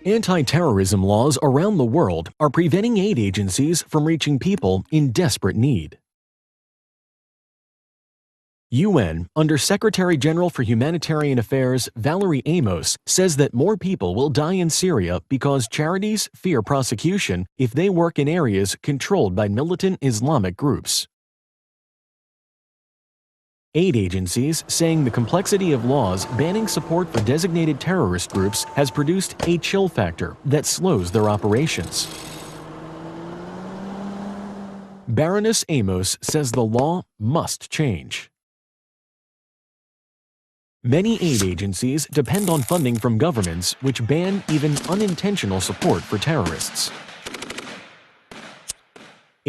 Anti-terrorism laws around the world are preventing aid agencies from reaching people in desperate need. UN Under Secretary General for Humanitarian Affairs Valerie Amos says that more people will die in Syria because charities fear prosecution if they work in areas controlled by militant Islamic groups. Aid agencies saying the complexity of laws banning support for designated terrorist groups has produced a chill factor that slows their operations. Baroness Amos says the law must change. Many aid agencies depend on funding from governments which ban even unintentional support for terrorists.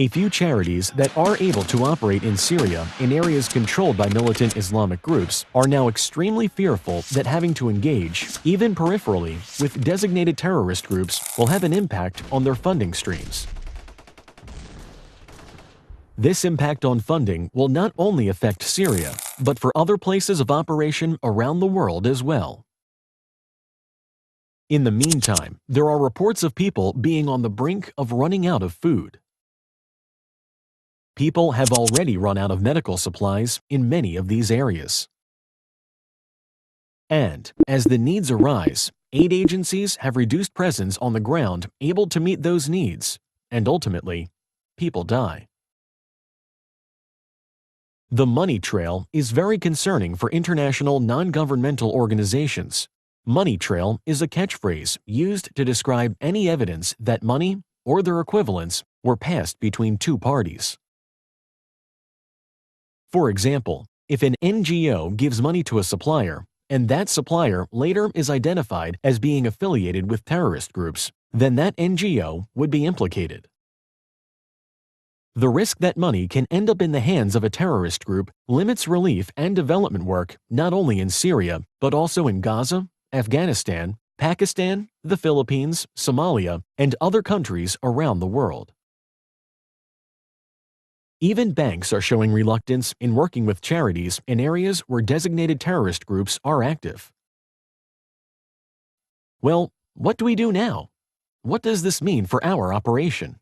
A few charities that are able to operate in Syria in areas controlled by militant Islamic groups are now extremely fearful that having to engage, even peripherally, with designated terrorist groups will have an impact on their funding streams. This impact on funding will not only affect Syria, but for other places of operation around the world as well. In the meantime, there are reports of people being on the brink of running out of food. People have already run out of medical supplies in many of these areas. And, as the needs arise, aid agencies have reduced presence on the ground able to meet those needs, and ultimately, people die. The money trail is very concerning for international non-governmental organizations. Money trail is a catchphrase used to describe any evidence that money, or their equivalents, were passed between two parties. For example, if an NGO gives money to a supplier, and that supplier later is identified as being affiliated with terrorist groups, then that NGO would be implicated. The risk that money can end up in the hands of a terrorist group limits relief and development work not only in Syria, but also in Gaza, Afghanistan, Pakistan, the Philippines, Somalia, and other countries around the world. Even banks are showing reluctance in working with charities in areas where designated terrorist groups are active. Well, what do we do now? What does this mean for our operation?